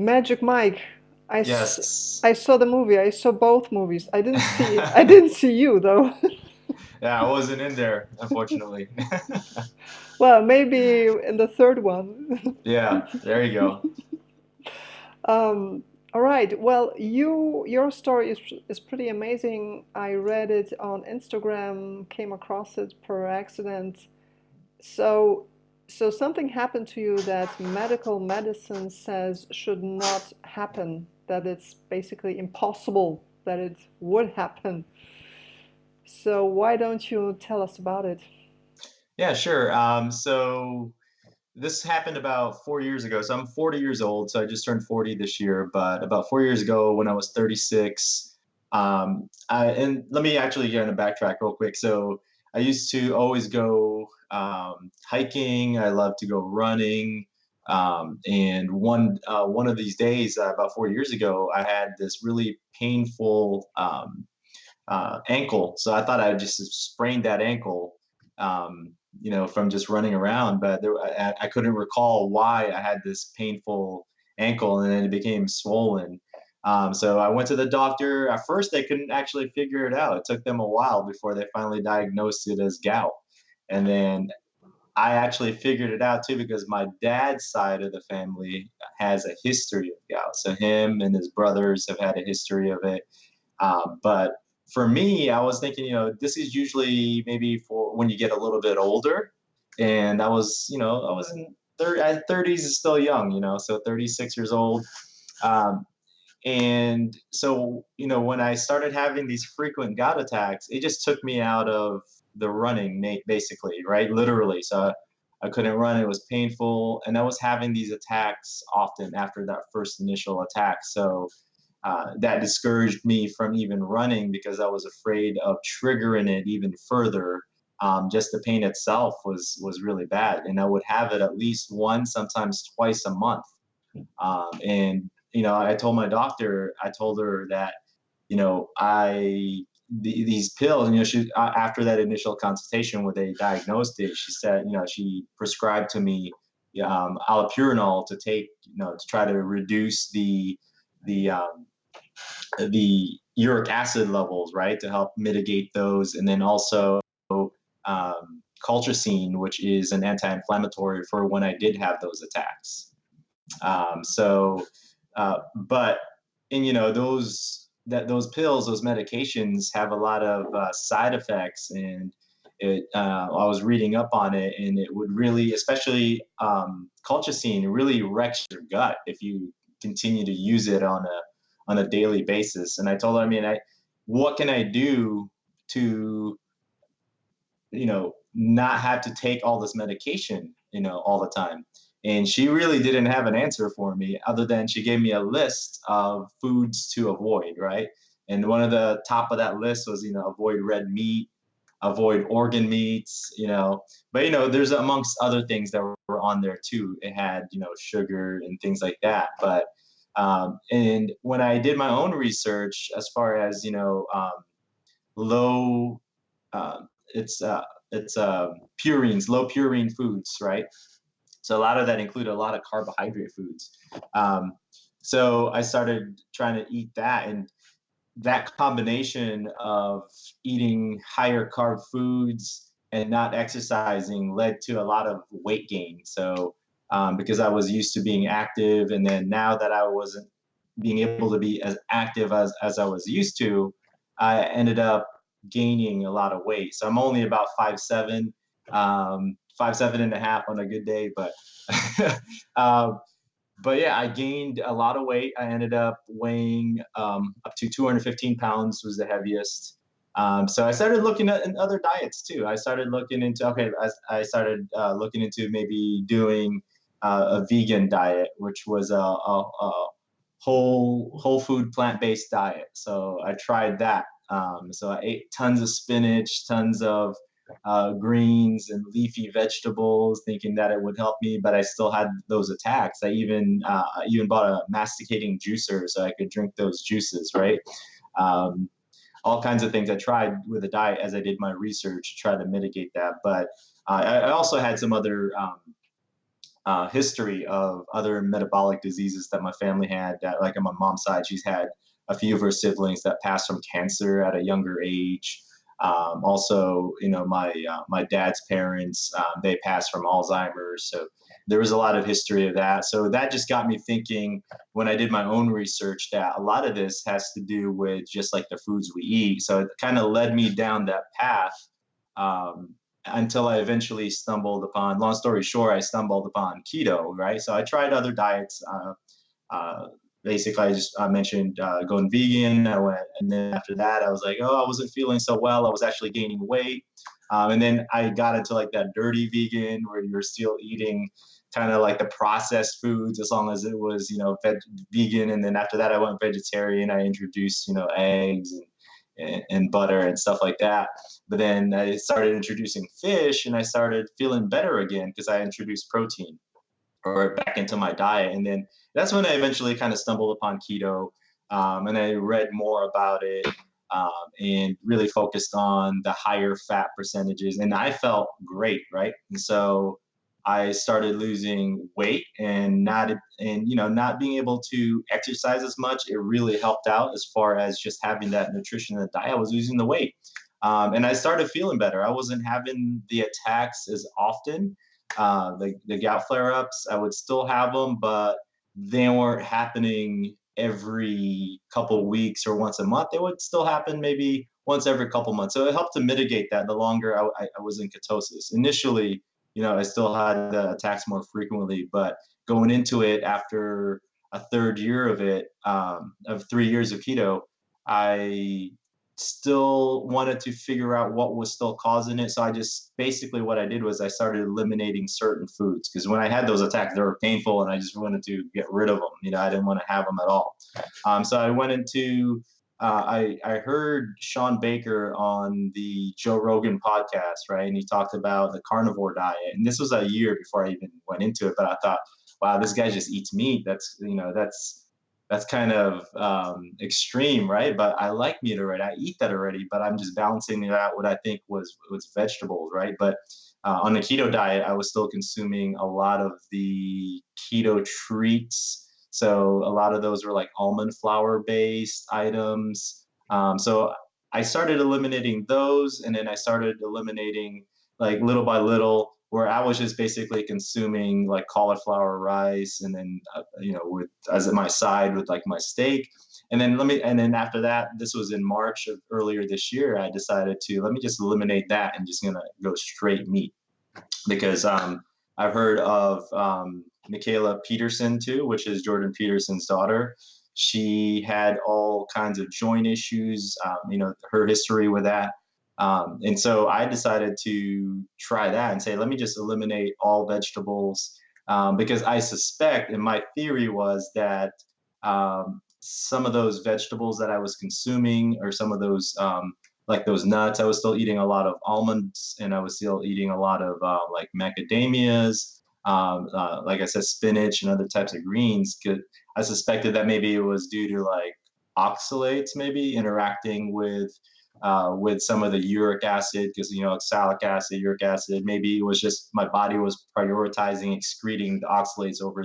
Magic Mike. I, s- Yes. I saw the movie. I saw both movies. I didn't see you though. Yeah, I wasn't in there, unfortunately. Well, maybe in the third one. Yeah, there you go. Um, all right. Well, your story is pretty amazing. I read it on Instagram, came across it per accident. So, so something happened to you that medical medicine says should not happen, that it's basically impossible that it would happen. So why don't you tell us about it? Yeah, sure. So this happened about 4 years ago. So I'm 40 years old. So I just turned 40 this year. But about 4 years ago, when I was 36, and let me actually kind of backtrack real quick. So I used to always go hiking. I love to go running. And one of these days, about 4 years ago, I had this really painful ankle. So I thought I just sprained that ankle, from just running around. But I couldn't recall why I had this painful ankle, and then it became swollen. So I went to the doctor. At first, they couldn't actually figure it out. It took them a while before they finally diagnosed it as gout. And then I actually figured it out too because my dad's side of the family has a history of gout. So him and his brothers have had a history of it. But for me, I was thinking, this is usually maybe for when you get a little bit older. And I was in 30s is still young, so 36 years old. Um, and so, when I started having these frequent gout attacks, it just took me out of the running, basically, right? Literally. So I couldn't run. It was painful. And I was having these attacks often after that first initial attack. So that discouraged me from even running because I was afraid of triggering it even further. Just the pain itself was really bad, and I would have it at least once, sometimes twice a month. And I told my doctor, I told her that these pills, after that initial consultation where they diagnosed it, she said, she prescribed to me allopurinol to take, to try to reduce the uric acid levels, right, to help mitigate those, and then also colchicine, which is an anti-inflammatory for when I did have those attacks. So, but and those pills, those medications have a lot of side effects, and I was reading up on it, and it would really, especially colchicine, really wrecks your gut if you continue to use it on a daily basis. And I told her, what can I do to not have to take all this medication, all the time. And she really didn't have an answer for me other than she gave me a list of foods to avoid, right? And one of the top of that list was, avoid red meat, avoid organ meats, but there's amongst other things that were on there too. It had, sugar and things like that. But and when I did my own research, as far as low it's purines, low purine foods, right? So a lot of that included a lot of carbohydrate foods. Um, so I started trying to eat that, and that combination of eating higher carb foods and not exercising led to a lot of weight gain. So because I was used to being active, and then now that I wasn't being able to be as active as I was used to, I ended up gaining a lot of weight. So I'm only about 5'7", 5'7.5" on a good day, but um, but yeah, I gained a lot of weight. I ended up weighing up to 215 pounds was the heaviest. So I started looking at other diets too. I started looking into I started looking into maybe doing a vegan diet, which was a whole food plant based diet. So I tried that. So I ate tons of spinach, tons of greens and leafy vegetables, thinking that it would help me, but I still had those attacks. I even bought a masticating juicer so I could drink those juices, right? Um, all kinds of things I tried with the diet as I did my research to try to mitigate that. But I also had some other history of other metabolic diseases that my family had. That, like on my mom's side, she's had a few of her siblings that passed from cancer at a younger age. Also, my dad's parents, they passed from Alzheimer's. So there was a lot of history of that. So that just got me thinking when I did my own research that a lot of this has to do with just like the foods we eat. So it kind of led me down that path. Um, until I eventually stumbled upon, long story short, I stumbled upon keto, right? So I tried other diets. Uh, Basically, I mentioned going vegan. I went, and then after that, I was like, oh, I wasn't feeling so well. I was actually gaining weight. And then I got into like that dirty vegan where you're still eating kind of like the processed foods as long as it was, vegan. And then after that, I went vegetarian. I introduced, eggs and butter and stuff like that. But then I started introducing fish and I started feeling better again because I introduced protein or back into my diet. And then that's when I eventually kind of stumbled upon keto, and I read more about it, and really focused on the higher fat percentages. And I felt great, right? And so I started losing weight and not being able to exercise as much. It really helped out as far as just having that nutrition in the diet. I was losing the weight. And I started feeling better. I wasn't having the attacks as often. The gout flare ups, I would still have them, but they weren't happening every couple weeks or once a month. They would still happen maybe once every couple months. So it helped to mitigate that the longer I was in ketosis. Initially, I still had the attacks more frequently, but going into it after a third year of it, of 3 years of keto, I still wanted to figure out what was still causing it. So I just basically what I did was I started eliminating certain foods because when I had those attacks, they were painful and I just wanted to get rid of them. I didn't want to have them at all. So I went into I heard Sean Baker on the Joe Rogan podcast, right? And he talked about the carnivore diet. And this was a year before I even went into it, but I thought, wow, this guy just eats meat. That's kind of extreme, right? But I like meat already. I eat that already, but I'm just balancing it out what I think was vegetables, right? But on the keto diet, I was still consuming a lot of the keto treats. So a lot of those were like almond flour based items. So I started eliminating those, and then I started eliminating like little by little, where I was just basically consuming like cauliflower rice, and then with as my side with like my steak, and then after that, this was in March of earlier this year, I decided to let me just eliminate that and just gonna go straight meat because I've heard of Michaela Peterson too, which is Jordan Peterson's daughter. She had all kinds of joint issues, her history with that. And so I decided to try that and say, let me just eliminate all vegetables because I suspect, and my theory was that some of those vegetables that I was consuming, or some of those like those nuts, I was still eating a lot of almonds, and I was still eating a lot of like macadamias, like I said, spinach and other types of greens. I suspected that maybe it was due to like oxalates maybe interacting with some of the uric acid, because oxalic acid, uric acid. Maybe it was just my body was prioritizing excreting the oxalates over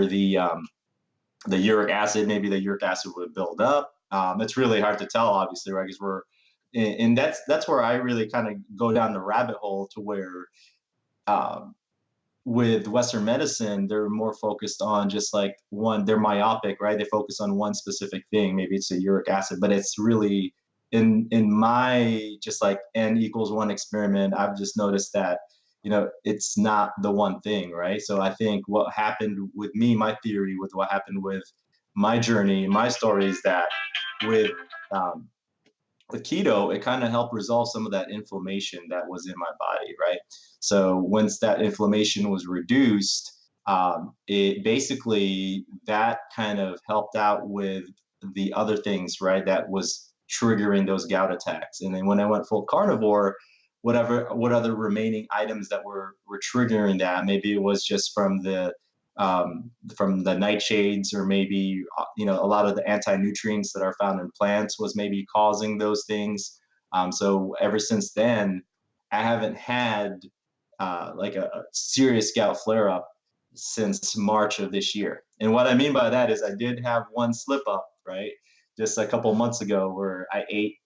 the uric acid. Maybe the uric acid would build up. It's really hard to tell, obviously, right? Because and that's where I really kind of go down the rabbit hole to where um, with Western medicine, they're more focused on just like one, they're myopic, right? They focus on one specific thing. Maybe it's a uric acid, but it's really in my just like n=1 experiment, I've just noticed that, it's not the one thing, right? So I think what happened with me, my theory with what happened with my journey, my story is that with um, with keto, it kind of helped resolve some of that inflammation that was in my body, right? So once that inflammation was reduced, it basically that kind of helped out with the other things, right? That was triggering those gout attacks. And then when I went full carnivore, what other remaining items that were triggering that? Maybe it was just from the nightshades, or maybe a lot of the anti-nutrients that are found in plants was maybe causing those things. So ever since then, I haven't had like a serious gout flare up since March of this year. And what I mean by that is I did have one slip up, right? Just a couple months ago where I ate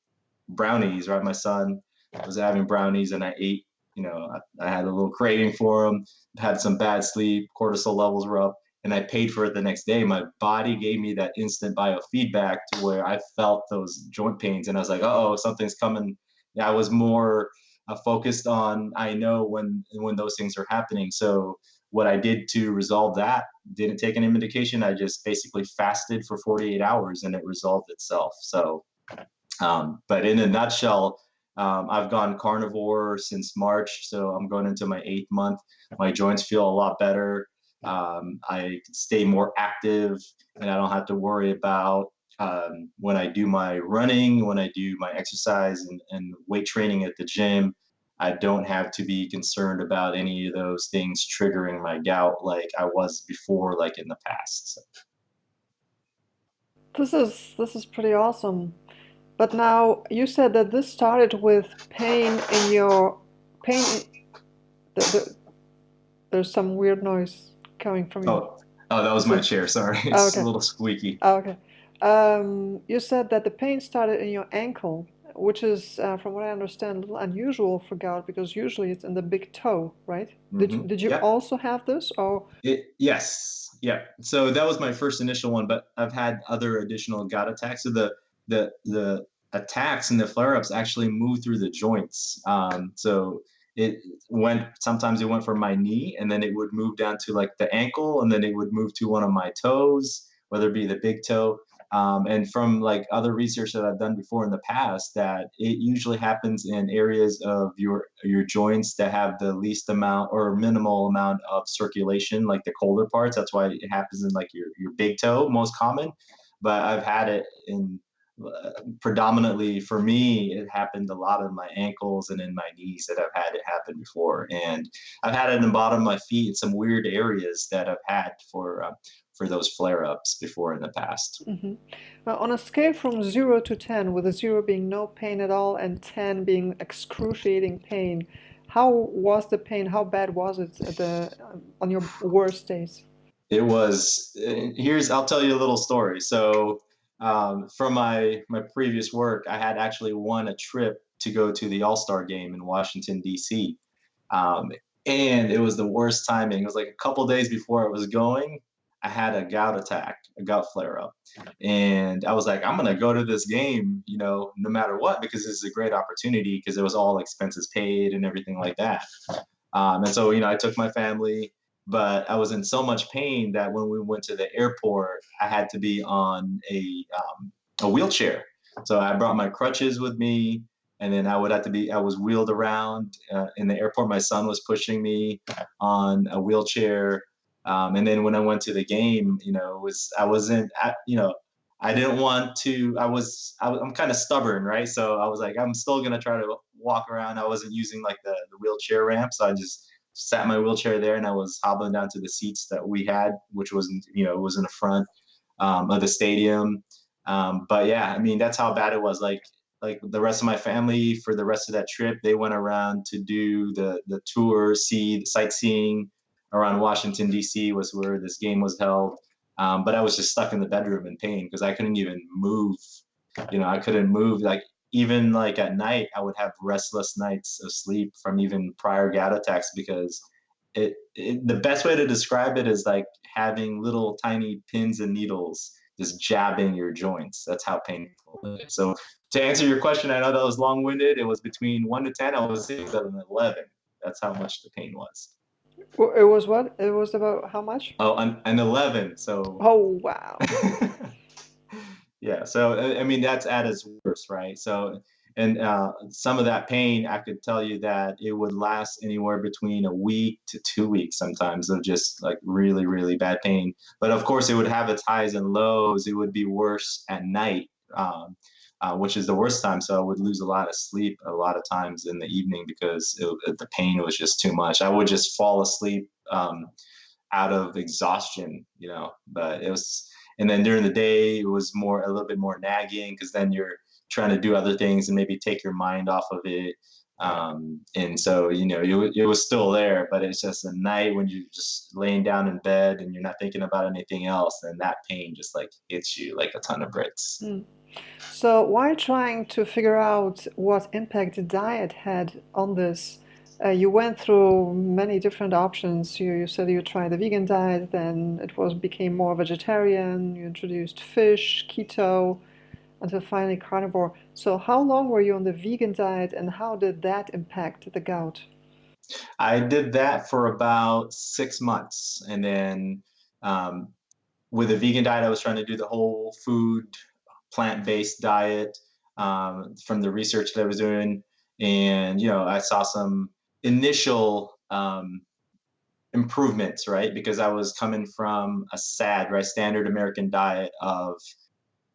brownies, right? My son was having brownies and I ate, I had a little craving for them, had some bad sleep, cortisol levels were up, and I paid for it the next day. My body gave me that instant biofeedback to where I felt those joint pains and I was like, oh, something's coming. Yeah, I was more focused on, I know when those things are happening. So what I did to resolve that, didn't take any medication. I just basically fasted for 48 hours and it resolved itself. So but in a nutshell, I've gone carnivore since March, so I'm going into my 8th month. My joints feel a lot better. I stay more active, and I don't have to worry about when I do my running, when I do my exercise and weight training at the gym. I don't have to be concerned about any of those things triggering my gout like I was before, like in the past. So, This is pretty awesome. But now you said that this started with pain in your pain. The, there's some weird noise coming from you. oh, oh, that was Is my it? chair. Sorry, Oh, it's a okay. little squeaky. Oh, okay. You said that the pain started in your ankle, which is, from what I understand, a little unusual for gout because usually it's in the big toe, right? Did you Yep. also have this, or? Yes, yeah. So that was my first initial one, but I've had other additional gout attacks. So the attacks and the flare-ups actually move through the joints. So it went sometimes it went from my knee, and then it would move down to like the ankle, and then it would move to one of my toes, whether it be the big toe. And from like other research that I've done before in the past, that it usually happens in areas of your joints that have the least amount or minimal amount of circulation, like the colder parts. That's why it happens in like your big toe, most common. But I've had it in predominantly for me, it happened a lot in my ankles and in my knees that I've had it happen before, and I've had it in the bottom of my feet, some weird areas that I've had for those flare ups before in the past. Hmm. Well, on a scale from 0 to 10, with a 0 being no pain at all and 10 being excruciating pain, how was the pain? How bad was it at on your worst days? It was here's I'll tell you a little story. So from my previous work, I had actually won a trip to go to the All-Star game in Washington D.C. Um, and it was the worst timing. It was like a couple days before I was going. I had a gout attack, a gout flare up, and I was like, I'm gonna go to this game, no matter what, because this is a great opportunity because it was all expenses paid and everything like that. And so, I took my family, but I was in so much pain that when we went to the airport, I had to be on a wheelchair. So I brought my crutches with me, and then I was wheeled around in the airport. My son was pushing me on a wheelchair. And then when I went to the game, I wasn't, I didn't want to, I'm kind of stubborn, right? So I was like, I'm still going to try to walk around. I wasn't using like the wheelchair ramp. So I just sat in my wheelchair there and I was hobbling down to the seats that we had, which was, it was in the front of the stadium. But yeah, I mean, that's how bad it was. Like the rest of my family for the rest of that trip, they went around to do the tour, see the sightseeing around Washington D.C. was where this game was held. But I was just stuck in the bedroom in pain because I couldn't even move. I couldn't move. Like even like at night, I would have restless nights of sleep from even prior gout attacks because the best way to describe it is like having little tiny pins and needles just jabbing your joints. That's how painful it is. So to answer your question, I know that was long-winded. It was between 1 to 10. I was at an 11. That's how much the pain was. It was what? It was about how much? Oh, an 11. So Oh, wow. yeah. So I mean, that's at its worst, right? So and some of that pain, I could tell you that it would last anywhere between a week to 2 weeks sometimes of just like really, really bad pain. But of course, it would have its highs and lows. It would be worse at night, which is the worst time. So I would lose a lot of sleep a lot of times in the evening because the pain was just too much. I would just fall asleep out of exhaustion, but it was, and then during the day, it was a little bit more nagging because then you're trying to do other things and maybe take your mind off of it. And so, it was still there, but it's just a night when you're just laying down in bed and you're not thinking about anything else, and that pain just like hits you like a ton of bricks. Mm. So while trying to figure out what impact the diet had on this, you went through many different options. You said you tried the vegan diet, then it was became more vegetarian. You introduced fish, keto, until finally carnivore. So how long were you on the vegan diet, and how did that impact the gout? I did that for about 6 months. And then um, with a vegan diet, I was trying to do the whole food, plant-based diet from the research that I was doing. And, I saw some initial improvements, right? Because I was coming from a SAD, right? Standard American diet of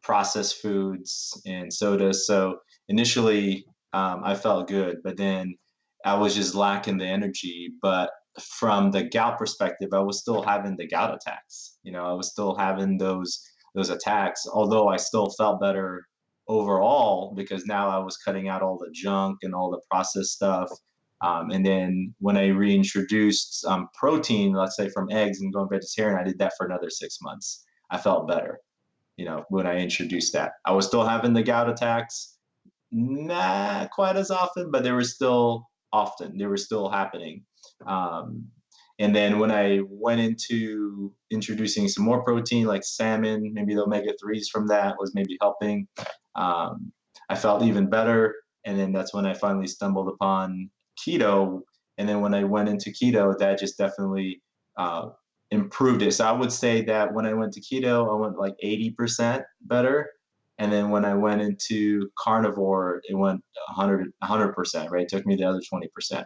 processed foods and sodas. So initially, I felt good, but then I was just lacking the energy. But from the gout perspective, I was still having the gout attacks. I was still having those attacks, although I still felt better overall because now I was cutting out all the junk and all the processed stuff. And then when I reintroduced protein, let's say from eggs and going vegetarian, I did that for another 6 months. I felt better when I introduced that. I was still having the gout attacks, not quite as often, but they were still often. They were still happening. Um, and then when I went into introducing some more protein, like salmon, maybe the omega 3s from that was maybe helping. Um, I felt even better. And then that's when I finally stumbled upon keto. And then when I went into keto, that just definitely uh, improved it. So I would say that when I went to keto, I went like 80% better. And then when I went into carnivore, it went 100%, right? It took me the other 20%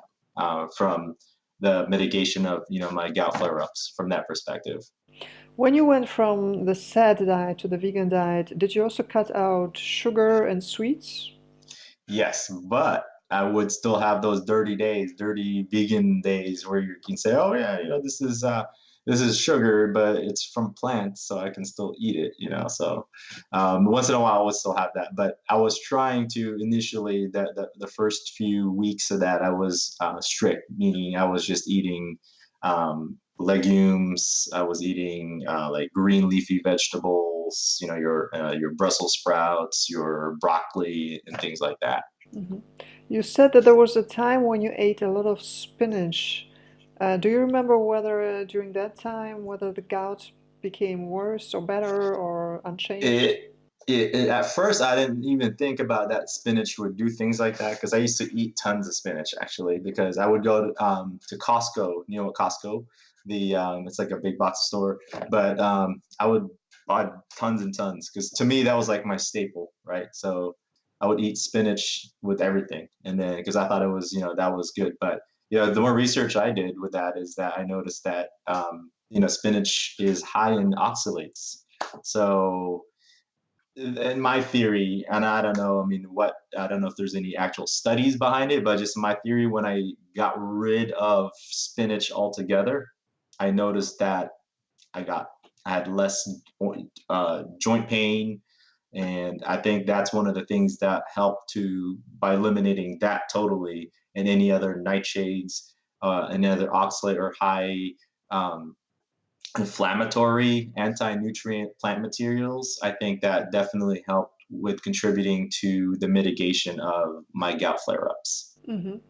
from the mitigation of, my gout flare-ups from that perspective. When you went from the SAD diet to the vegan diet, did you also cut out sugar and sweets? Yes, but I would still have those dirty days, dirty vegan days where you can say, "Oh yeah, this is sugar, but it's from plants, so I can still eat it." So once in a while, I would still have that. But I was trying to initially that the first few weeks of that, I was strict, meaning I was just eating legumes. I was eating like green leafy vegetables. Your Brussels sprouts, your broccoli, and things like that. Mhm. You said that there was a time when you ate a lot of spinach. Do you remember whether during that time whether the gout became worse or better or unchanged? It, at first I didn't even think about that spinach would do things like that because I used to eat tons of spinach actually because I would go to Costco. You know what Costco? It's like a big box store, but I would buy tons and tons because to me that was like my staple, right? So I would eat spinach with everything, and then because I thought it was that was good, but the more research I did with that is that I noticed that spinach is high in oxalates. So in my theory, and I don't know, I don't know if there's any actual studies behind it, but just my theory, when I got rid of spinach altogether, I noticed that I got, I had less joint pain. And I think that's one of the things that helped by eliminating that totally and any other nightshades, any other oxalate or high um, inflammatory anti-nutrient plant materials. I think that definitely helped with contributing to the mitigation of my gout flare-ups. Hmm.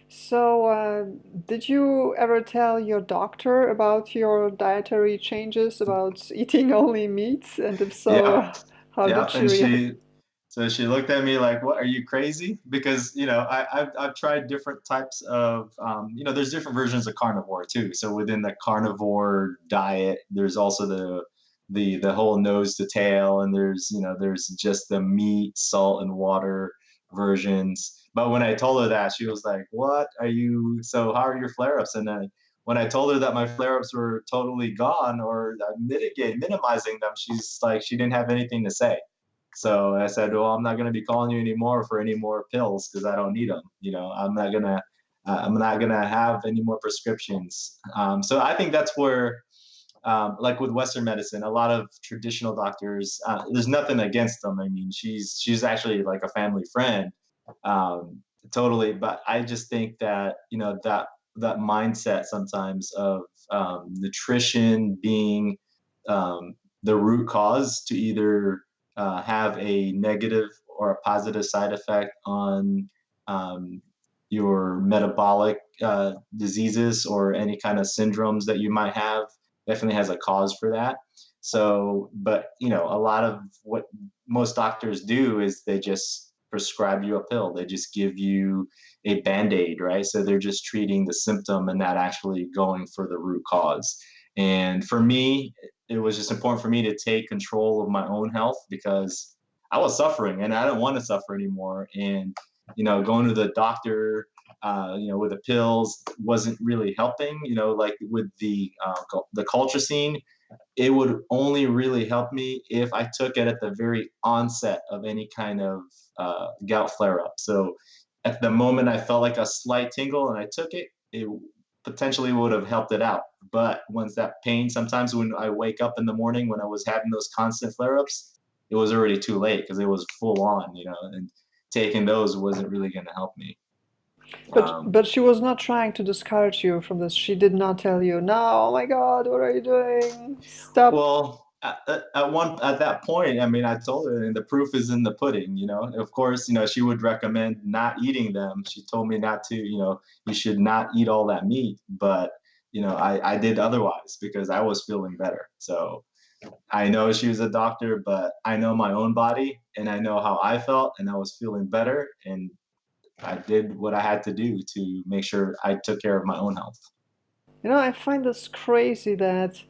So, did you ever tell your doctor about your dietary changes, about eating only meat? And if so, Yeah, how did yeah, she and react? she looked at me like, "What? Are you crazy?" Because I've tried different types of there's different versions of carnivore too. So within the carnivore diet, there's also the whole nose to tail, and there's just the meat, salt, and water versions. But when I told her that, she was like, "What are you? So how are your flare-ups?" And then when I told her that my flare-ups were totally gone or minimizing them, she's like, she didn't have anything to say. So I said, well, I'm not going to be calling you anymore for any more pills because I don't need them. I'm not gonna have any more prescriptions. So I think that's where, like with Western medicine, a lot of traditional doctors, there's nothing against them. I mean, she's actually like a family friend. Totally, but I just think that, that mindset sometimes of, nutrition being, um, the root cause to either, have a negative or a positive side effect on, um, your metabolic, diseases or any kind of syndromes that you might have, definitely has a cause for that. So, but, a lot of what most doctors do is they just prescribe you a pill. They just give you a band-aid, right? So they're just treating the symptom and not actually going for the root cause. And for me, it was just important for me to take control of my own health because I was suffering and I didn't want to suffer anymore. And, going to the doctor, with the pills wasn't really helping, like with the culture scene, it would only really help me if I took it at the very onset of any kind of gout flare up. So at the moment I felt like a slight tingle and I took it, it potentially would have helped it out. But once that pain, sometimes when I wake up in the morning when I was having those constant flare ups, it was already too late because it was full on, and taking those wasn't really going to help me. But Um, she was not trying to discourage you from this. She did not tell you, "No, oh my God, what are you doing? Stop." Well, at that point, I mean, I told her, and the proof is in the pudding. Of course, she would recommend not eating them. She told me not to. You should not eat all that meat. But I did otherwise because I was feeling better. So I know she was a doctor, but I know my own body, and I know how I felt, and I was feeling better, and I did what I had to do to make sure I took care of my own health. I find this crazy that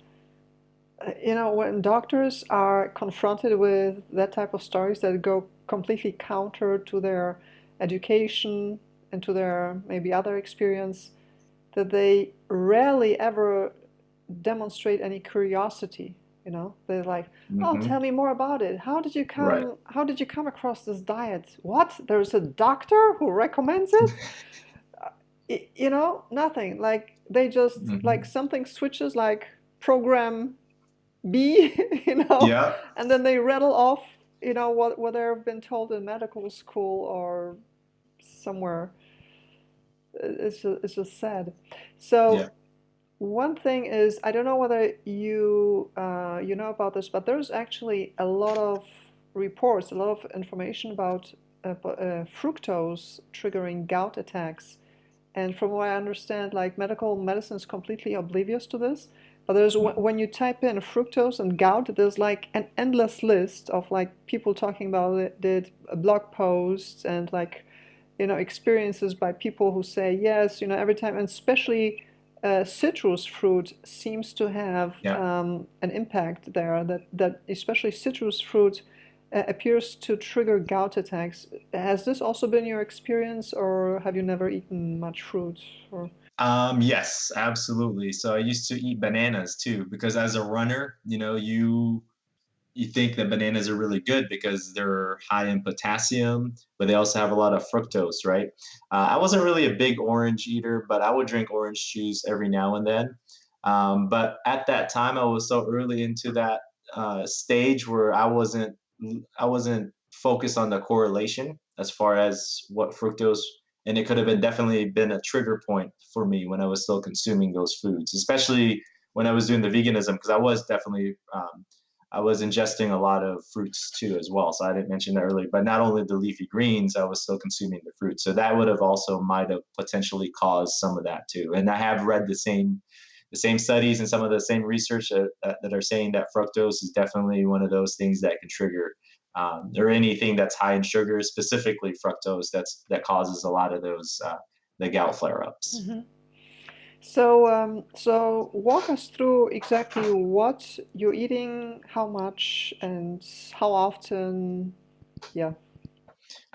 when doctors are confronted with that type of stories that go completely counter to their education and to their maybe other experience, that they rarely ever demonstrate any curiosity. They're like, "Oh, Hmm. tell me more about it. Right. How did you come across this diet? What? There's a doctor who recommends it?" Nothing. Like they just like Hmm. something switches, like program B, Yeah. and then they rattle off, what they've been told in medical school or somewhere. It's just sad. Yeah. So one thing is, I don't know whether you know about this, but there's actually a lot of reports, a lot of information about fructose triggering gout attacks. And from what I understand, like medical medicine is completely oblivious to this. But when you type in fructose and gout, there's like an endless list of like people talking about it, did blog posts and like experiences by people who say yes, every time, and especially citrus fruit seems to have Yeah. an impact there. That especially citrus fruit appears to trigger gout attacks. Has this also been your experience, or have you never eaten much fruit? Or Yes, absolutely. So I used to eat bananas too, because as a runner, you think that bananas are really good because they're high in potassium, but they also have a lot of fructose, right? I wasn't really a big orange eater, but I would drink orange juice every now and then. But at that time, I was so early into that stage where I wasn't focused on the correlation as far as what fructose, and it could have been definitely been a trigger point for me when I was still consuming those foods, especially when I was doing the veganism, because I was ingesting a lot of fruits too as well. So I didn't mention that earlier, but not only the leafy greens, I was still consuming the fruit. So that would have also might have potentially caused some of that too. And I have read the same studies and some of the same research that are saying that fructose is definitely one of those things that can trigger, or anything that's high in sugar, specifically fructose, that causes a lot of those the gout flare ups. Mhm. So walk us through exactly what you're eating, how much, and how often. Yeah.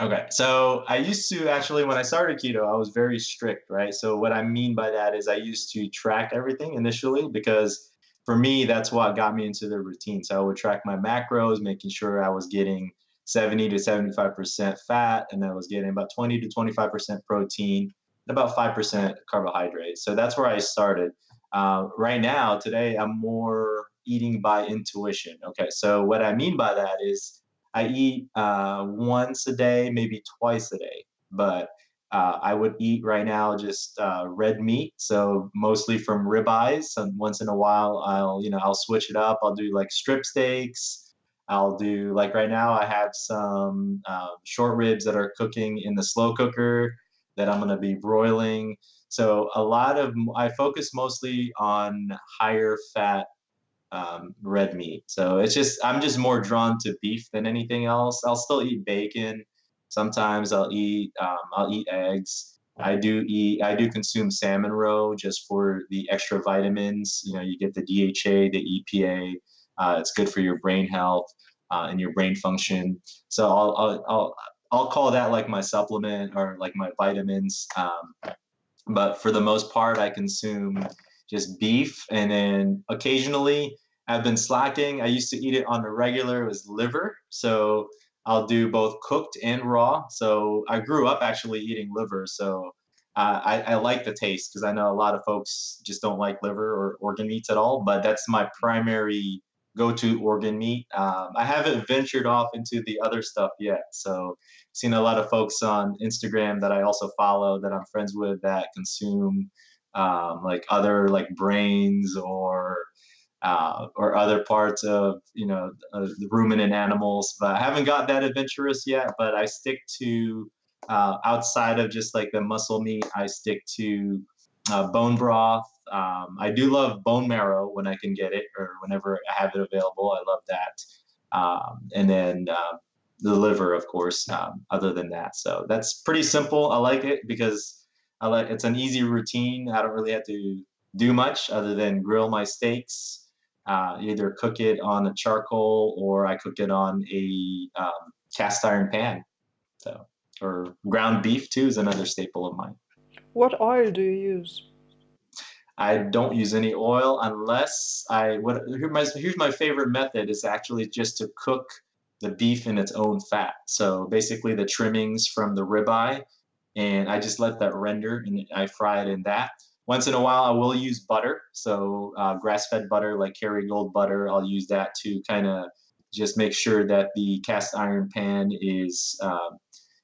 Okay, so I used to actually, when I started keto, I was very strict, right? So what I mean by that is I used to track everything initially because for me, that's what got me into the routine. So I would track my macros, making sure I was getting 70 to 75% fat, and I was getting about 20 to 25% protein, and about 5% carbohydrates. So that's where I started. Right now, today, I'm more eating by intuition. Okay, so what I mean by that is I eat once a day, maybe twice a day. But I would eat right now just red meat, so mostly from ribeyes. And once in a while, I'll switch it up. I'll do like strip steaks. I'll do like right now. I have some short ribs that are cooking in the slow cooker that I'm gonna be broiling. So I focus mostly on higher fat red meat. So I'm just more drawn to beef than anything else. I'll still eat bacon. Sometimes I'll eat eggs. I do consume salmon roe just for the extra vitamins. You know, you get the DHA, the EPA. It's good for your brain health and your brain function. So I'll call that like my supplement or like my vitamins. But for the most part, I consume just beef, and then occasionally I've been slacking. I used to eat it on the regular. It was liver, so I'll do both cooked and raw. So I grew up actually eating liver, so I like the taste because I know a lot of folks just don't like liver or organ meats at all. But that's my primary go-to organ meat. I haven't ventured off into the other stuff yet, so seen a lot of folks on Instagram that I also follow that I'm friends with that consume like other like brains or other parts of the ruminant animals. But I haven't got that adventurous yet. But I stick to outside of just like the muscle meat, I stick to bone broth. I do love bone marrow when I can get it or whenever I have it available. I love that. And then the liver, of course, other than that. So that's pretty simple. I like it because it's an easy routine. I don't really have to do much other than grill my steaks, either cook it on a charcoal or I cook it on a cast iron pan. So, or ground beef too is another staple of mine. What oil do you use? I don't use any oil unless here's my favorite method is actually just to cook the beef in its own fat. So basically the trimmings from the ribeye, and I just let that render and I fry it in that. Once in a while, I will use butter. So grass-fed butter, like Kerrygold butter, I'll use that to kind of just make sure that the cast iron pan is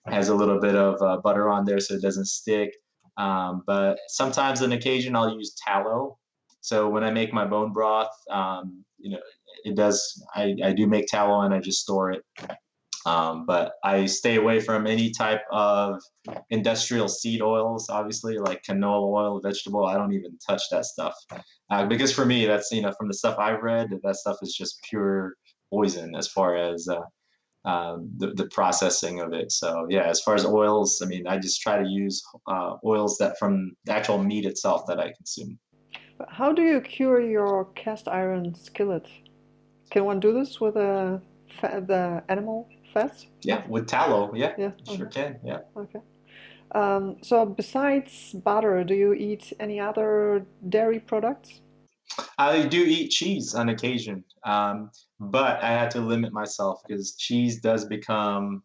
has a little bit of butter on there so it doesn't stick. But sometimes, on occasion, I'll use tallow. So when I make my bone broth, it does. I do make tallow and I just store it. But I stay away from any type of industrial seed oils, obviously, like canola oil, vegetable. I don't even touch that stuff because for me, that's from the stuff I've read, that stuff is just pure poison as far as the processing of it. So yeah, as far as oils, I mean, I just try to use oils that from the actual meat itself that I consume. How do you cure your cast iron skillet? Can one do this with the animal fat? Yeah, with tallow, yeah, Yeah, sure can. Yeah. okay. So besides butter, do you eat any other dairy products? I do eat cheese on occasion, but I had to limit myself because cheese does become,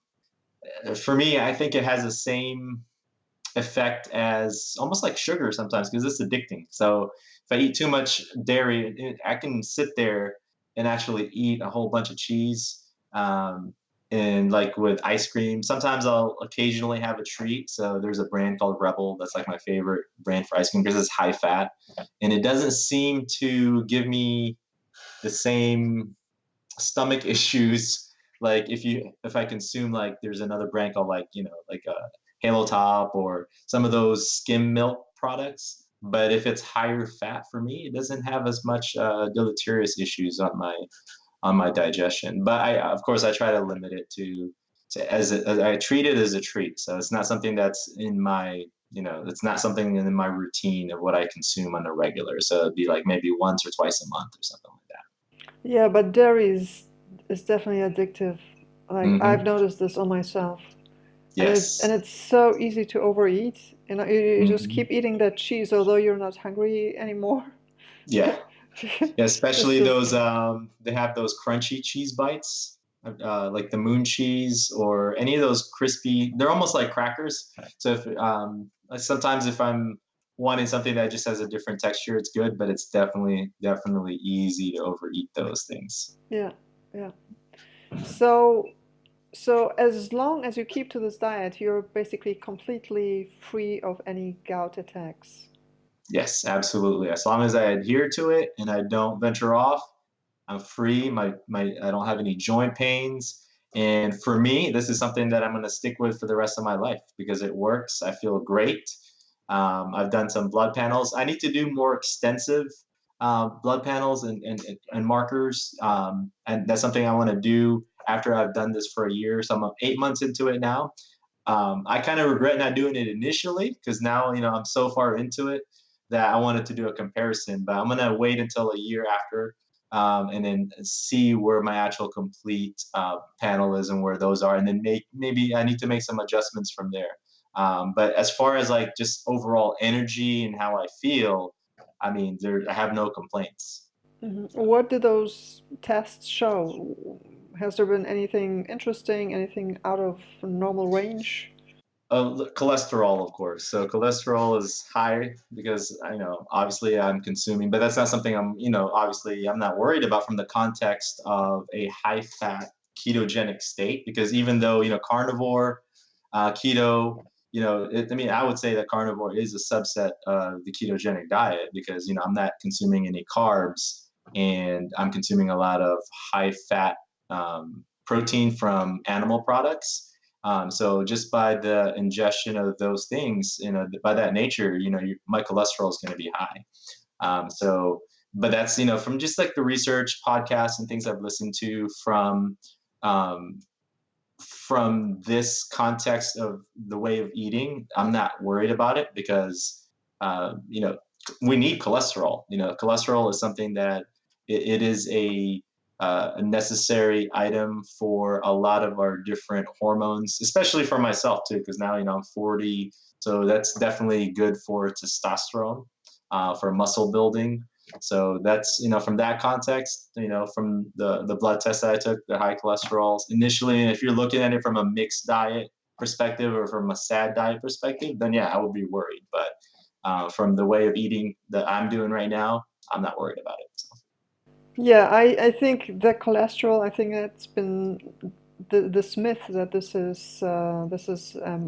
for me, I think it has the same effect as almost like sugar sometimes because it's addicting. So if I eat too much dairy, I can sit there and actually eat a whole bunch of cheese. And like with ice cream, sometimes I'll occasionally have a treat. So there's a brand called Rebel that's like my favorite brand for ice cream because it's high fat and it doesn't seem to give me the same stomach issues like if I consume like there's another brand called like like a Halo Top or some of those skim milk products. But if it's higher fat for me, it doesn't have as much deleterious issues on my digestion. But I of course I try to limit it as I treat it as a treat. So it's not something that's in my it's not something in my routine of what I consume on a regular. So it'd be like maybe once or twice a month or something like that. Yeah, but dairy is definitely addictive. Like I've Hmm. noticed this on myself, and Yes. it's so easy to overeat. You just Hmm. keep eating that cheese, although you're not hungry anymore. Yeah. Yeah, It's especially just those they have those crunchy cheese bites, like the moon cheese or any of those crispy. They're almost like crackers. So if sometimes if I'm wanting something that just has a different texture, it's good, but it's definitely easy to overeat those things. yeah, yeah. So So as long as you keep to this diet, you're basically completely free of any gout attacks. Yes, absolutely. As long as I adhere to it and I don't venture off, I'm free. My I don't have any joint pains. And for me, this is something that I'm going to stick with for the rest of my life because it works. I feel great. I've done some blood panels. I need to do more extensive blood panels and markers. And that's something I want to do after I've done this for a year. So I'm 8 months into it now. I kind of regret not doing it initially because now, I'm so far into it that I wanted to do a comparison, but I'm gonna wait until a year after, and then see where my actual complete panel is and where those are, and then maybe I need to make some adjustments from there. But as far as like just overall energy and how I feel, I mean, I have no complaints. What did those tests show? Has there been anything interesting, anything out of normal range? Cholesterol, of course. So cholesterol is high because obviously I'm consuming, but that's not something obviously I'm not worried about from the context of a high fat ketogenic state. Because even though carnivore, keto, I mean, I would say that carnivore is a subset of the ketogenic diet because I'm not consuming any carbs and I'm consuming a lot of high fat protein from animal products. So just by the ingestion of those things, by that nature, my cholesterol is going to be high. So, but that's from just like the research podcasts and things I've listened to um, from this context of the way of eating. I'm not worried about it because uh, you know we need cholesterol. Cholesterol is something that it is a necessary item for a lot of our different hormones, especially for myself too, because now I'm 40, so that's definitely good for testosterone, for muscle building. So that's from that context, from the blood test that I took, the high cholesterols initially. And if you're looking at it from a mixed diet perspective or from a sad diet perspective, then yeah, I would be worried. But from the way of eating that I'm doing right now, I'm not worried about it. So. Yeah, I think the cholesterol, I think that's been this myth that this is a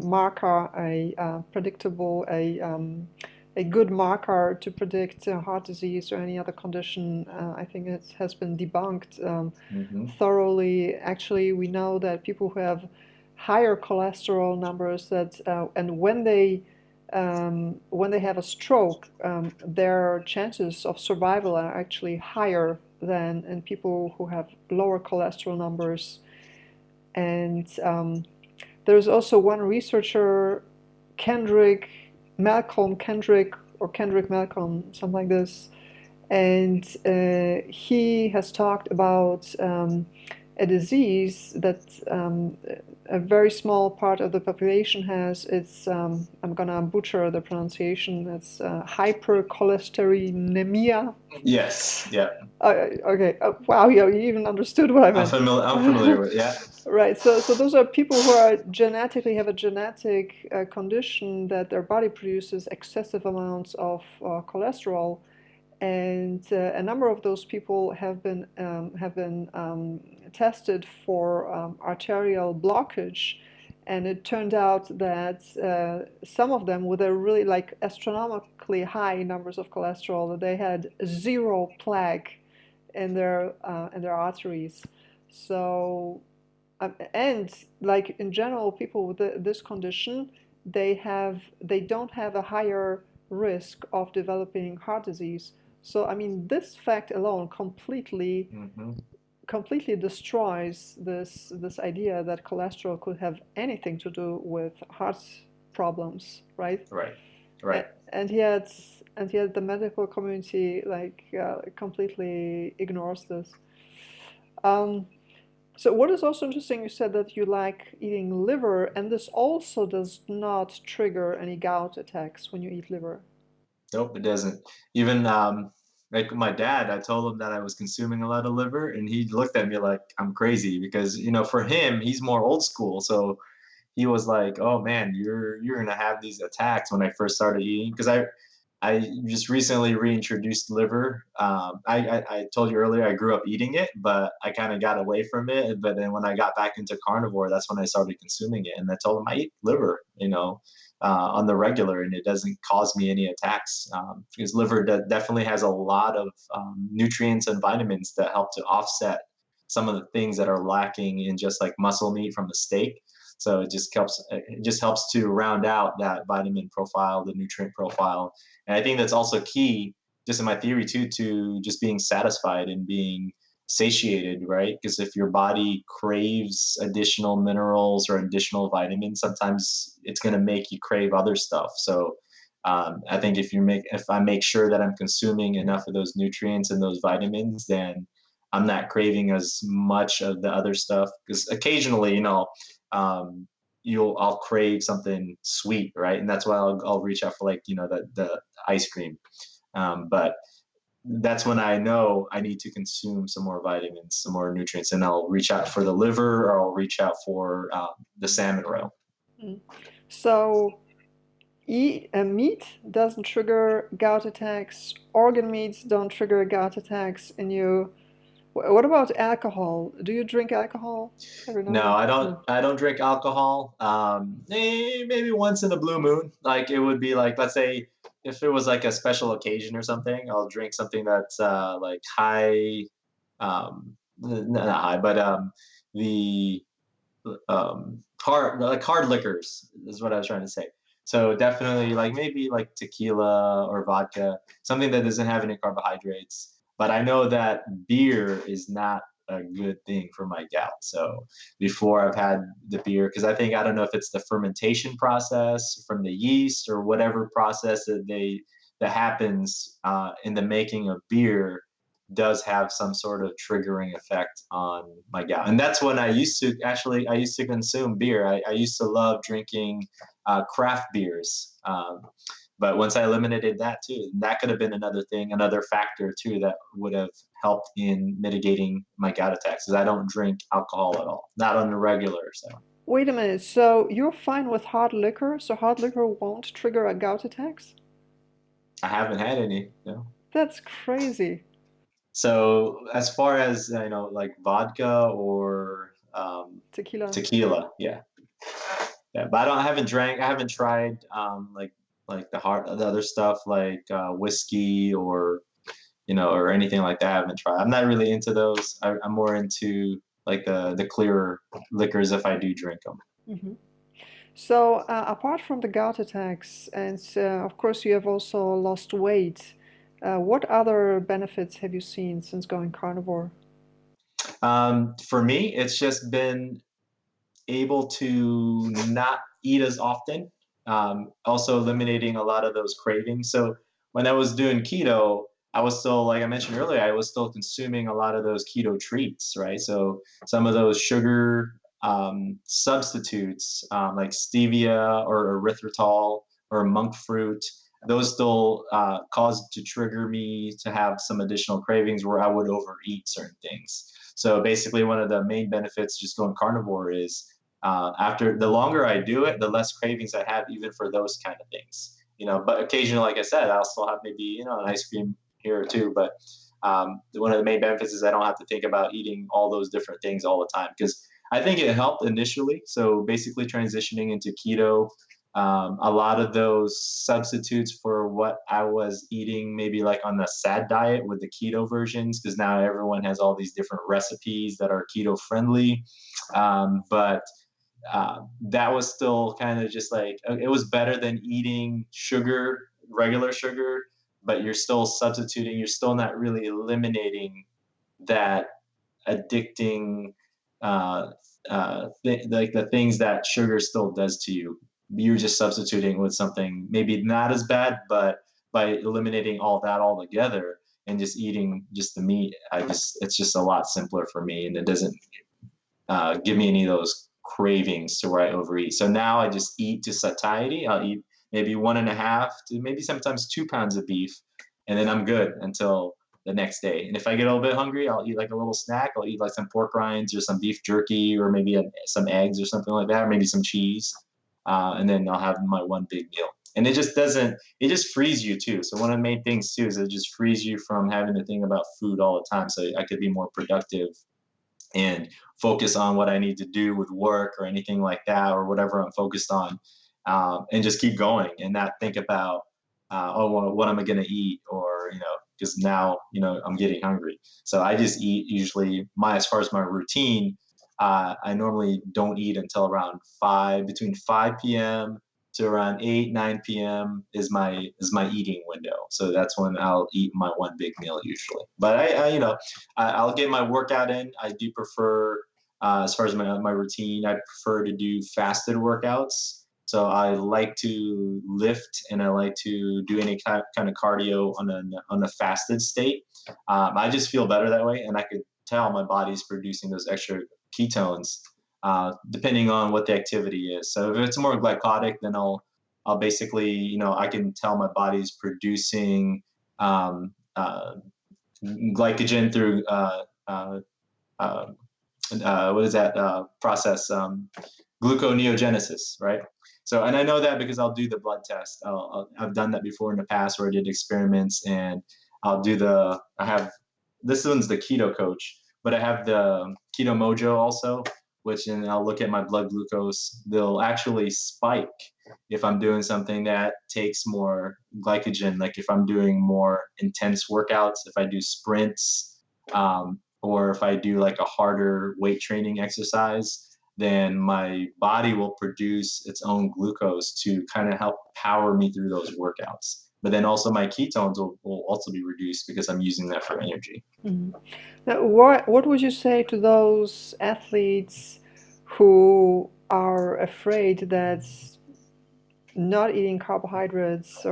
marker, a predictable, a good marker to predict heart disease or any other condition. I think it has been debunked Hmm. thoroughly. Actually, we know that people who have higher cholesterol numbers and when they have a stroke, their chances of survival are actually higher than in people who have lower cholesterol numbers. And there's also one researcher, Kendrick Kendrick, or Kendrick Malcolm, something like this, and he has talked about a disease that a very small part of the population has. It's I'm gonna butcher the pronunciation. It's hypercholesterolemia. Yes, yeah, Okay. Wow, you even understood what I I'm meant. familiar. I'm familiar with yeah. Right. So those are people who are genetically have a genetic condition that their body produces excessive amounts of cholesterol, and a number of those people have been tested for arterial blockage, and it turned out that some of them with a really like astronomically high numbers of cholesterol, that they had zero plaque in their arteries. So and like in general, people with this condition, they don't have a higher risk of developing heart disease. So I mean, this fact alone Hmm. completely destroys this idea that cholesterol could have anything to do with heart problems, right? Right, right. And yet the medical community completely ignores this. Um, so what is also interesting, you said that you like eating liver, and this also does not trigger any gout attacks when you eat liver. Nope, it doesn't. Even like my dad, I told him that I was consuming a lot of liver, and he looked at me like I'm crazy because for him, he's more old school. So he was like, "Oh man, you're gonna have these attacks when I first started eating." Because I just recently reintroduced liver. I told you earlier I grew up eating it, but I kind of got away from it. But then when I got back into carnivore, that's when I started consuming it. And I told them I eat liver, on the regular, and it doesn't cause me any attacks, because liver definitely has a lot of nutrients and vitamins that help to offset some of the things that are lacking in just like muscle meat from a steak. So it just helps to round out that vitamin profile, the nutrient profile, and I think that's also key, just in my theory too, to just being satisfied and being satiated, right? Because if your body craves additional minerals or additional vitamins, sometimes it's going to make you crave other stuff. So I think if I make sure that I'm consuming enough of those nutrients and those vitamins, then I'm not craving as much of the other stuff. Because occasionally, um, I'll crave something sweet, right? And that's why I'll reach out for, like, the ice cream. But that's when I know I need to consume some more vitamins, some more nutrients, and I'll reach out for the liver, or I'll reach out for the salmon roe. Mm. So meat doesn't trigger gout attacks. Organ meats don't trigger gout attacks in you. What about alcohol? Do you drink alcohol every now and No, then? I don't. No. I don't drink alcohol. Maybe once in a blue moon. Like, it would be like, let's say, if it was like a special occasion or something, I'll drink something that's like high, not high, but the hard liquors is what I was trying to say. So definitely, like, maybe like tequila or vodka, something that doesn't have any carbohydrates. But I know that beer is not a good thing for my gout. So before I've had the beer, because I don't know if it's the fermentation process from the yeast or whatever process that happens in the making of beer does have some sort of triggering effect on my gout. And that's when I used to consume beer. I used to love drinking craft beers. But once I eliminated that too, that could have been another thing, another factor too, that would have helped in mitigating my gout attacks. Because I don't drink alcohol at all, not on the regular. So Wait a minute. So you're fine with hard liquor? So hard liquor won't trigger a gout attacks? I haven't had any. No. That's crazy. So as far as like vodka or Tequila. tequila, yeah. Yeah, but I haven't tried like the other stuff, like whiskey, or or anything like that. I haven't tried. I'm not really into those. I'm more into like the clearer liquors if I do drink them. Hmm. So, apart from the gout attacks, and of course, you have also lost weight, what other benefits have you seen since going carnivore? For me, it's just been able to not eat as often. Also eliminating a lot of those cravings. So when I was doing keto, I was still, like I mentioned earlier, I was still consuming a lot of those keto treats, right? So some of those sugar substitutes, like stevia or erythritol or monk fruit, those still caused to trigger me to have some additional cravings where I would overeat certain things. So basically, one of the main benefits just going carnivore is, after the longer I do it, the less cravings I have, even for those kind of things. But occasionally, like I said, I'll still have maybe an ice cream here or two. But one of the main benefits is I don't have to think about eating all those different things all the time, because I think it helped initially. So basically, transitioning into keto, a lot of those substitutes for what I was eating, maybe like on the SAD diet with the keto versions, because now everyone has all these different recipes that are keto friendly. But that was still kind of just like, it was better than eating sugar, regular sugar, but you're still substituting, you're still not really eliminating that addicting, like the things that sugar still does to you. You're just substituting with something maybe not as bad, but by eliminating all that altogether and just eating just the meat, it's just a lot simpler for me, and it doesn't give me any of those cravings to where I overeat. So now I just eat to satiety. I'll eat maybe 1.5 to maybe sometimes 2 pounds of beef, and then I'm good until the next day. And if I get a little bit hungry, I'll eat like a little snack. I'll eat like some pork rinds or some beef jerky, or maybe some eggs or something like that, or maybe some cheese. And then I'll have my one big meal. And it just doesn't, it just frees you too. So one of the main things too is it just frees you from having to think about food all the time. So I could be more productive and focus on what I need to do with work or anything like that, or whatever I'm focused on, and just keep going and not think about, oh, well, what am I going to eat? Or, because now, I'm getting hungry. So I just eat usually as far as my routine, I normally don't eat until around between 5 p.m. to around 8, 9 p.m. is my eating window. So that's when I'll eat my one big meal usually. But I'll get my workout in. I do prefer, as far as my routine, I prefer to do fasted workouts. So I like to lift and I like to do any kind of cardio on a fasted state. I just feel better that way, and I could tell my body's producing those extra ketones, depending on what the activity is. So if it's more glycotic, then I'll basically, I can tell my body's producing um, glycogen through uh, what is that process? Gluconeogenesis, right? So, and I know that because I'll do the blood test. I've done that before in the past where I did experiments, and I have, this one's the keto coach, but I have the keto mojo also, which, and I'll look at my blood glucose. They'll actually spike if I'm doing something that takes more glycogen, like if I'm doing more intense workouts, if I do sprints, or if I do like a harder weight training exercise, then my body will produce its own glucose to kind of help power me through those workouts. But then also my ketones will also be reduced because I'm using that for energy. Mhm. Now, what would you say to those athletes who are afraid that not eating carbohydrates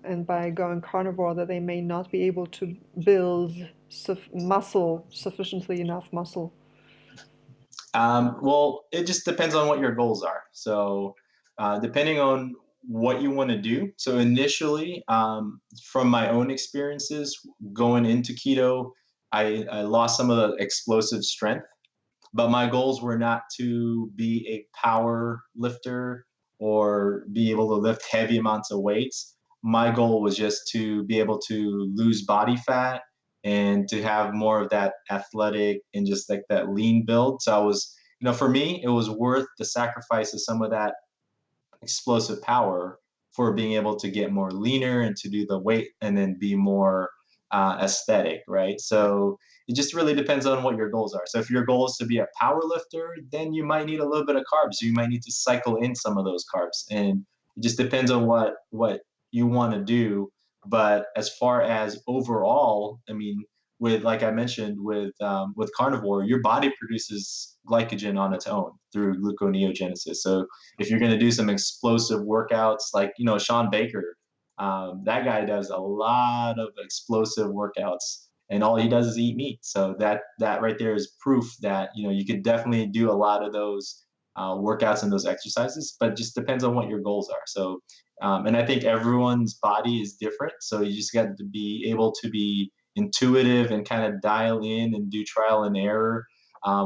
and by going carnivore that they may not be able to build sufficiently enough muscle? Well, it just depends on what your goals are. So, depending on what you want to do. So, initially, from my own experiences going into keto, I lost some of the explosive strength, but my goals were not to be a power lifter or be able to lift heavy amounts of weights. My goal was just to be able to lose body fat and to have more of that athletic and just like that lean build. So I was, for me, it was worth the sacrifice of some of that explosive power for being able to get more leaner and to do the weight and then be more aesthetic, right? So it just really depends on what your goals are. So if your goal is to be a power lifter, then you might need a little bit of carbs. You might need to cycle in some of those carbs, and it just depends on what you want to do. But as far as overall, I mean, with, like I mentioned, with carnivore, your body produces glycogen on its own through gluconeogenesis. So if you're going to do some explosive workouts, like Sean Baker, that guy does a lot of explosive workouts, and all he does is eat meat. So that right there is proof that you could definitely do a lot of those workouts and those exercises, but it just depends on what your goals are. So, and I think everyone's body is different, so you just got to be able to be intuitive and kind of dial in and do trial and error,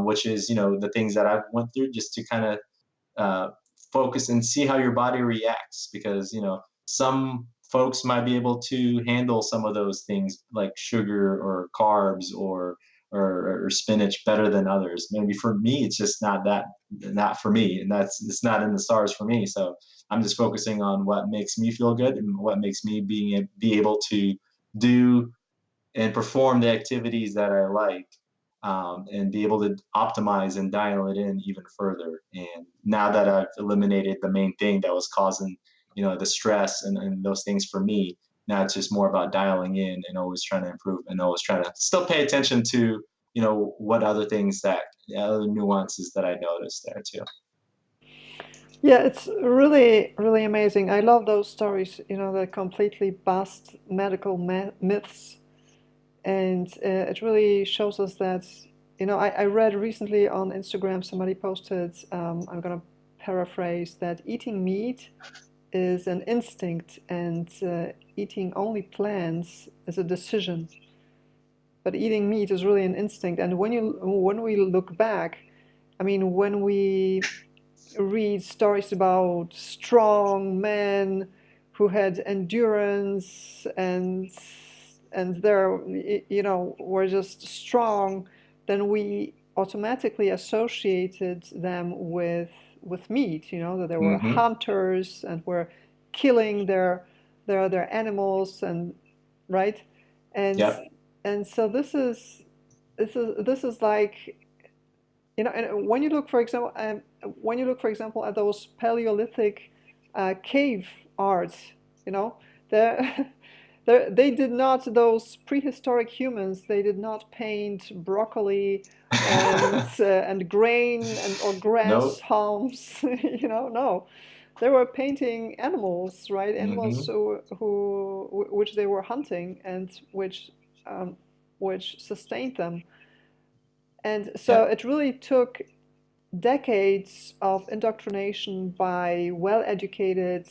which is the things that I've went through just to kind of uh, focus and see how your body reacts, because some folks might be able to handle some of those things like sugar or carbs or spinach better than others. Maybe for me it's just not for me, and it's not in the stars for me. So I'm just focusing on what makes me feel good and what makes me be able to do and perform the activities that I like, and be able to optimize and dial it in even further. And now that I've eliminated the main thing that was causing, the stress and those things for me, now it's just more about dialing in and always trying to improve and always trying to still pay attention to, what other things that other nuances that I noticed there too. Yeah, it's really, really amazing. I love those stories, that completely bust medical myths. And it really shows us that, I read recently on Instagram, somebody posted, I'm going to paraphrase, that eating meat is an instinct and eating only plants is a decision. But eating meat is really an instinct. And when we look back, I mean, when we read stories about strong men who had endurance and they're, were just strong, then we automatically associated them with meat, that they were Mm-hmm. hunters and were killing their animals, and right. and Yep. and so this is like, and when you look, for example, at those Paleolithic cave arts, you know, they they did not, those prehistoric humans, they did not paint broccoli and grain and or grass Nope. halms, no, they were painting animals, right? Animals Mm-hmm. which they were hunting and which sustained them. And so Yep. it really took decades of indoctrination by well-educated,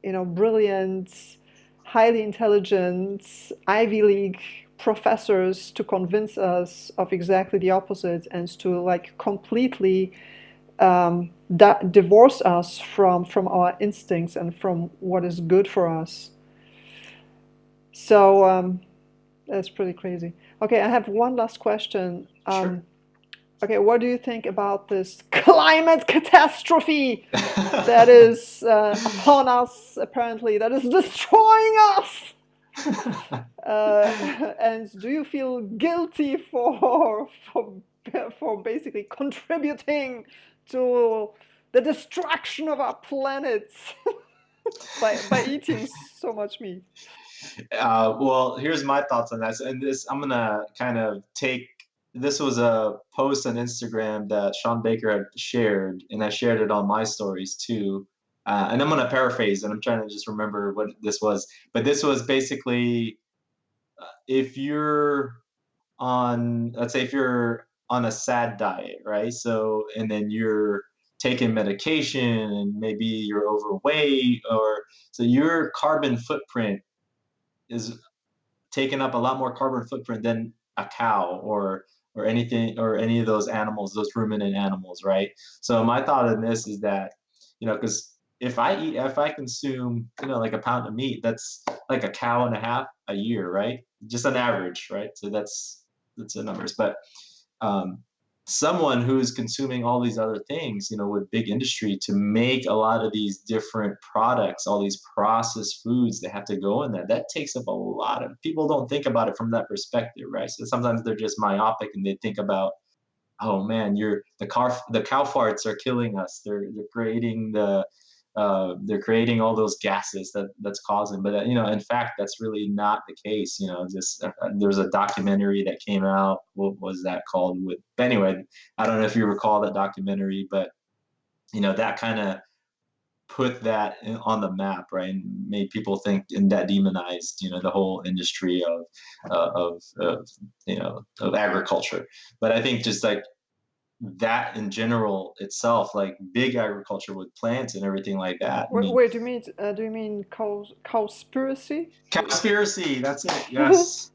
brilliant, highly intelligent Ivy League professors to convince us of exactly the opposite, and to like completely divorce us from our instincts and from what is good for us. So that's pretty crazy. Okay, I have one last question. Sure. Okay, what do you think about this climate catastrophe that is upon us, apparently, that is destroying us? And do you feel guilty for basically contributing to the destruction of our planet by eating so much meat? Well, here's my thoughts on that. And this, I'm gonna kind of take. This was a post on Instagram that Sean Baker had shared, and I shared it on my stories too. And I'm gonna paraphrase, and I'm trying to just remember what this was. But this was basically, if you're let's say, if you're on a sad diet, right? So, and then you're taking medication, and maybe you're overweight, or so your carbon footprint is taken up a lot more carbon footprint than a cow or anything, or any of those animals, those ruminant animals, right? So my thought on this is that, because if I consume, like a pound of meat, that's like a cow and a half a year, right? Just an average, right? So that's the numbers. But um, someone who's consuming all these other things, with big industry to make a lot of these different products, all these processed foods that have to go in there, that takes up a lot of, people don't think about it from that perspective, right? So sometimes they're just myopic and they think about, oh man, the cow farts are killing us. They're creating they're creating all those gases that's causing. But in fact, that's really not the case. Just there's a documentary that came out. What was that called? But anyway, I don't know if you recall that documentary, but that kind of put that on the map, right, and made people think, and that demonized, the whole industry of agriculture. But I think just like that in general itself, like big agriculture with plants and everything like that. I mean, Wait, do you mean cowspiracy? conspiracy. That's it. Yes.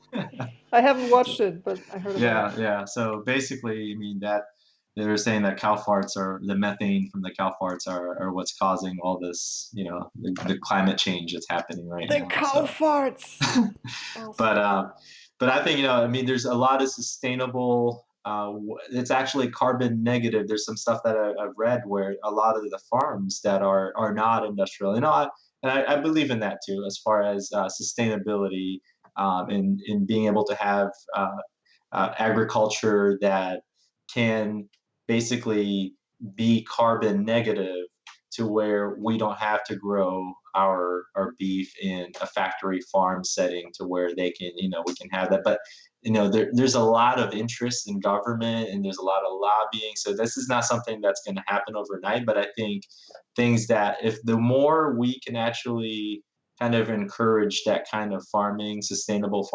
I haven't watched it, but I heard about it. Yeah, yeah. So basically, I mean that they're saying that cow farts, are the methane from the cow farts, are what's causing all this, the climate change that's happening right The now. cow So, farts. but Awesome. but I think, I mean, there's a lot of sustainable. It's actually carbon negative. There's some stuff that I've read where a lot of the farms that are not industrial, and I believe in that too, as far as sustainability, in being able to have agriculture that can basically be carbon negative, to where we don't have to grow our beef in a factory farm setting, to where they can, we can have that. But there's a lot of interest in government, and there's a lot of lobbying, so this is not something that's going to happen overnight. But I think things that, if the more we can actually kind of encourage that kind of farming, sustainable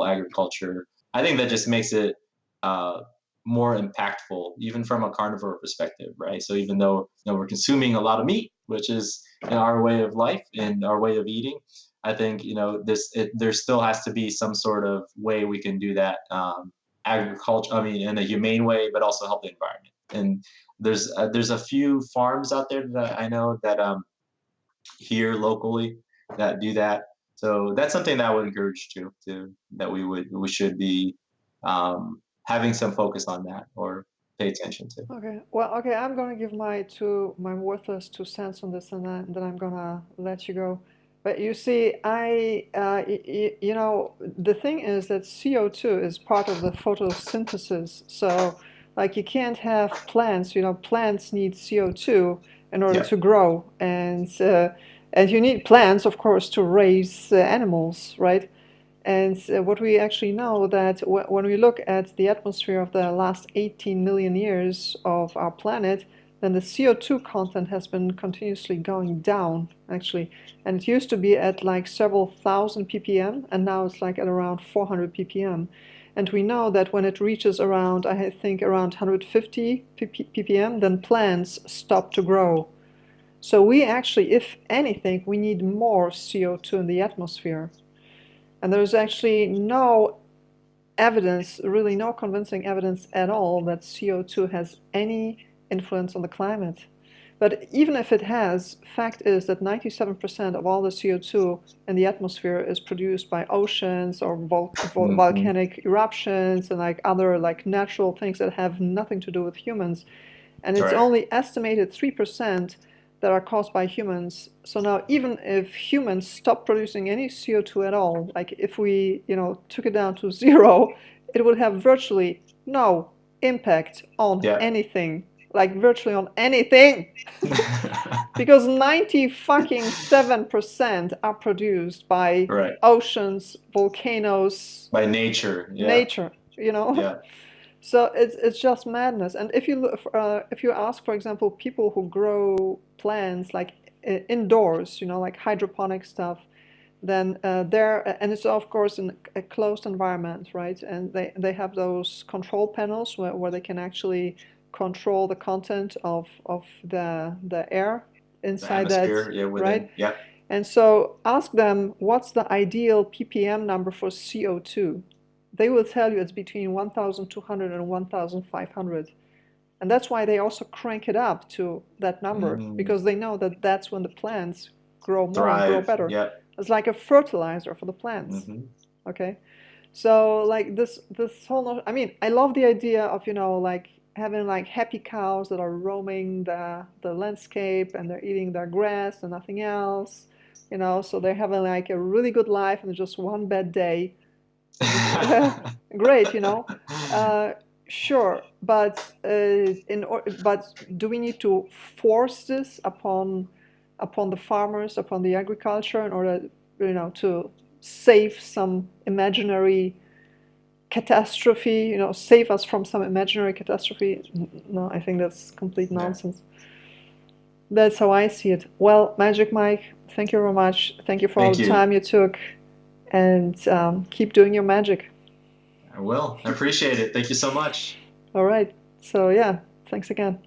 agriculture, I think that just makes it uh, more impactful, even from a carnivore perspective, right? So even though, we're consuming a lot of meat, which is, our way of life and our way of eating, I think, there still has to be some sort of way we can do that, agriculture. I mean, in a humane way, but also help the environment. And there's a few farms out there that I know that, here locally. that do that. So that's something that I would encourage to that we should be having some focus on that or pay attention to. Okay. Well, okay, I'm gonna give my worthless 2 cents on this, and then I'm gonna let you go. But you see, you know, the thing is that CO2 is part of the photosynthesis. So, like, you can't have plants. You know, plants need CO2 in order Yep. to grow, and you need plants, of course, to raise animals, right? And what we actually know that when we look at the atmosphere of the last 18 million years of our planet, then the CO2 content has been continuously going down, actually. And it used to be at like several thousand ppm, and now it's like at around 400 ppm. And we know that when it reaches around, I think, around 150 ppm, then plants stop to grow. So we actually, if anything, we need more CO2 in the atmosphere. And there's actually no evidence, really no convincing evidence at all, that CO2 has any influence on the climate. But even if it has, fact is that 97% of all the CO2 in the atmosphere is produced by oceans or Hmm. volcanic eruptions and like other like natural things that have nothing to do with humans. And it's Right. only estimated 3% that are caused by humans. So now, even if humans stop producing any CO2 at all, like if we, you know, took it down to zero, it would have virtually no impact on Yeah. anything, like virtually on anything, because 90 fucking 7% are produced by Right. oceans, volcanoes, By nature. Yeah. nature, you know. Yeah. So it's just madness. And if you ask, for example, people who grow plants like indoors, you know, like hydroponic stuff, then and it's of course in a closed environment, right? And they have those control panels where they can actually control the content of the air The inside that, atmosphere. Yeah. right? Within. Yep. And so ask them what's the ideal ppm number for CO2. They will tell you it's between 1,200 and 1,500. And that's why they also crank it up to that number, Mm. because they know that that's when the plants grow more and grow Thrive. better. Yep. It's like a fertilizer for the plants. Hmm. Okay? So like this whole I mean, I love the idea of, you know, like having like happy cows that are roaming the landscape and they're eating their grass and nothing else, you know, so they're having like a really good life and just one bad day. And just great, you know. Uh, sure, but but do we need to force this upon the farmers, upon the agriculture, in order, you know, to save some imaginary catastrophe, you know, save us from some imaginary catastrophe? No, I think that's complete Yeah. nonsense. That's how I see it. Well, Magic Mike, thank you very much. Thank you for all Thank the you. time you took, and keep doing your magic. I will. I appreciate it. Thank you so much. All right. So, yeah, thanks again.